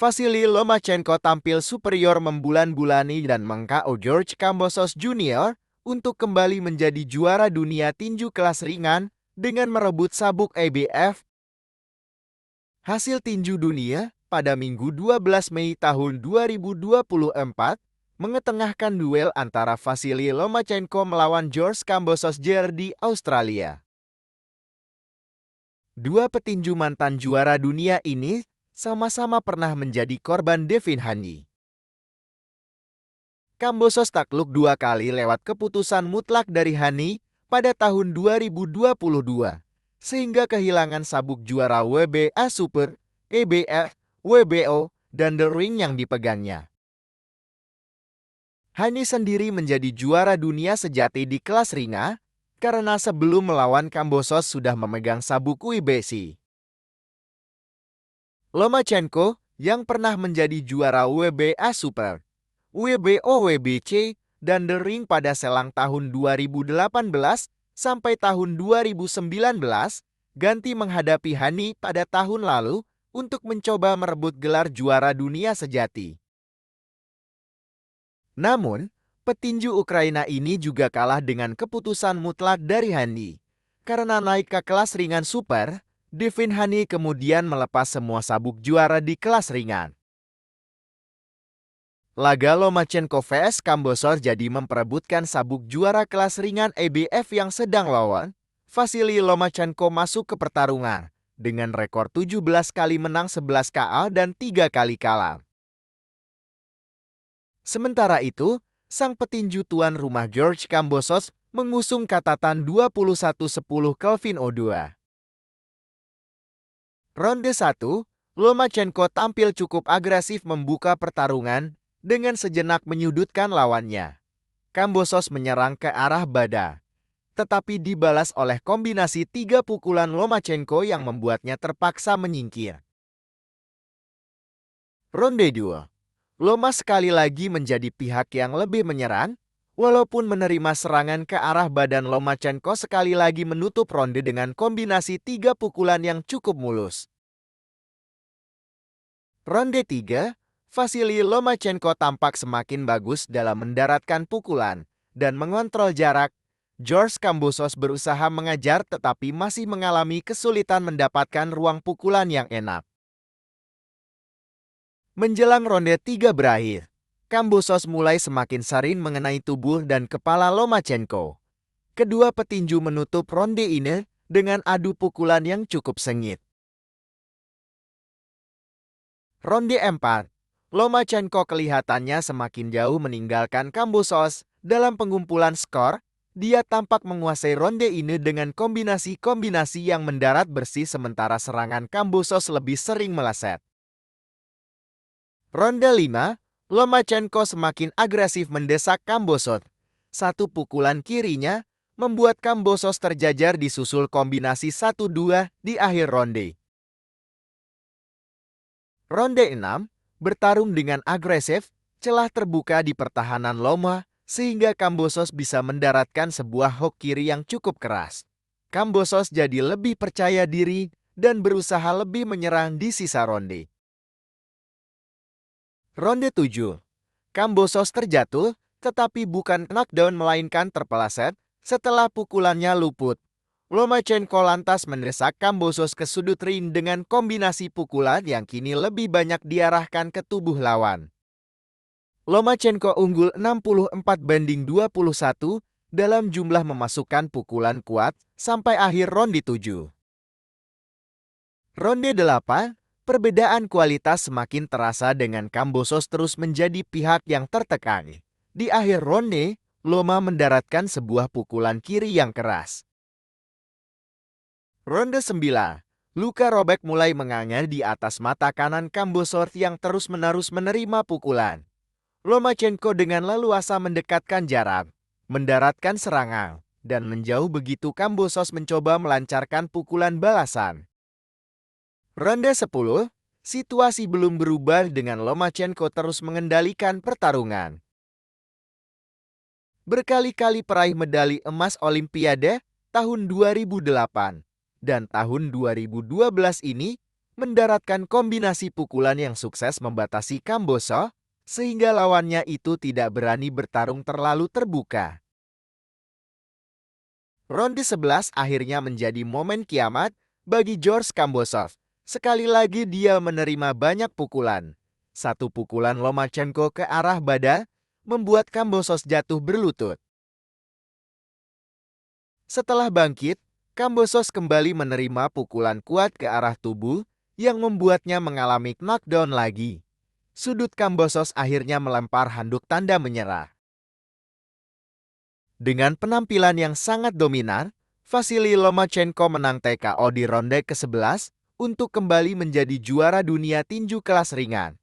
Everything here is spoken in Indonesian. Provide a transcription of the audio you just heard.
Vasily Lomachenko tampil superior membulan-bulani dan meng-KO George Kambosos Jr. untuk kembali menjadi juara dunia tinju kelas ringan dengan merebut sabuk IBF. Hasil tinju dunia pada Minggu 12 Mei tahun 2024 mengetengahkan duel antara Vasily Lomachenko melawan George Kambosos Jr. di Australia. Dua petinju mantan juara dunia ini sama-sama pernah menjadi korban Devin Haney. Kambosos takluk 2 kali lewat keputusan mutlak dari Haney pada tahun 2022, sehingga kehilangan sabuk juara WBA Super, IBF, WBO, dan The Ring yang dipegangnya. Haney sendiri menjadi juara dunia sejati di kelas ringan karena sebelum melawan Kambosos sudah memegang sabuk WBC. Lomachenko yang pernah menjadi juara WBA Super, WBO, WBC, dan The Ring pada selang tahun 2018 sampai tahun 2019, ganti menghadapi Haney pada tahun lalu untuk mencoba merebut gelar juara dunia sejati. Namun, petinju Ukraina ini juga kalah dengan keputusan mutlak dari Haney. Karena naik ke kelas ringan super, Devin Haney kemudian melepas semua sabuk juara di kelas ringan. Laga Lomachenko vs Kambosos jadi memperebutkan sabuk juara kelas ringan IBF yang sedang lawan. Vasily Lomachenko masuk ke pertarungan dengan rekor 17 kali menang, 11 KO dan 3 kali kalah. Sementara itu, sang petinju tuan rumah George Kambosos mengusung catatan 21-10 Kelvin O2. Ronde 1, Lomachenko tampil cukup agresif membuka pertarungan dengan sejenak menyudutkan lawannya. Kambosos menyerang ke arah bada, tetapi dibalas oleh kombinasi 3 pukulan Lomachenko yang membuatnya terpaksa menyingkir. Ronde 2, Loma sekali lagi menjadi pihak yang lebih menyerang, walaupun menerima serangan ke arah badan. Lomachenko sekali lagi menutup ronde dengan kombinasi 3 pukulan yang cukup mulus. Ronde 3, Vasily Lomachenko tampak semakin bagus dalam mendaratkan pukulan dan mengontrol jarak. George Kambosos berusaha mengajar tetapi masih mengalami kesulitan mendapatkan ruang pukulan yang enak. Menjelang ronde 3 berakhir, Kambosos mulai semakin sering mengenai tubuh dan kepala Lomachenko. Kedua petinju menutup ronde ini dengan adu pukulan yang cukup sengit. Ronde 4, Lomachenko kelihatannya semakin jauh meninggalkan Kambosos. Dalam pengumpulan skor, dia tampak menguasai ronde ini dengan kombinasi-kombinasi yang mendarat bersih sementara serangan Kambosos lebih sering meleset. Ronde 5, Lomachenko semakin agresif mendesak Kambosos. Satu pukulan kirinya membuat Kambosos terjajar disusul kombinasi 1-2 di akhir ronde. Ronde 6, bertarung dengan agresif, celah terbuka di pertahanan Loma, sehingga Kambosos bisa mendaratkan sebuah hook kiri yang cukup keras. Kambosos jadi lebih percaya diri dan berusaha lebih menyerang di sisa ronde. Ronde 7, Kambosos terjatuh, tetapi bukan knockdown melainkan terpeleset setelah pukulannya luput. Lomachenko lantas mendesak Kambosos ke sudut ring dengan kombinasi pukulan yang kini lebih banyak diarahkan ke tubuh lawan. Lomachenko unggul 64-21 dalam jumlah memasukkan pukulan kuat sampai akhir ronde 7. Ronde 8, perbedaan kualitas semakin terasa dengan Kambosos terus menjadi pihak yang tertekan. Di akhir ronde, Loma mendaratkan sebuah pukulan kiri yang keras. Ronde 9, luka robek mulai menganga di atas mata kanan Kambosos yang terus-menerus menerima pukulan. Lomachenko dengan leluasa mendekatkan jarak, mendaratkan serangan, dan menjauh begitu Kambosos mencoba melancarkan pukulan balasan. Ronde 10, situasi belum berubah dengan Lomachenko terus mengendalikan pertarungan. Berkali-kali peraih medali emas Olimpiade tahun 2008 dan tahun 2012 ini mendaratkan kombinasi pukulan yang sukses membatasi Kambosos, sehingga lawannya itu tidak berani bertarung terlalu terbuka. Ronde 11 akhirnya menjadi momen kiamat bagi George Kambosos. Sekali lagi dia menerima banyak pukulan. Satu pukulan Lomachenko ke arah badan membuat Kambosos jatuh berlutut. Setelah bangkit, Kambosos kembali menerima pukulan kuat ke arah tubuh yang membuatnya mengalami knockdown lagi. Sudut Kambosos akhirnya melempar handuk tanda menyerah. Dengan penampilan yang sangat dominan, Vasily Lomachenko menang TKO di ronde ke-11 untuk kembali menjadi juara dunia tinju kelas ringan.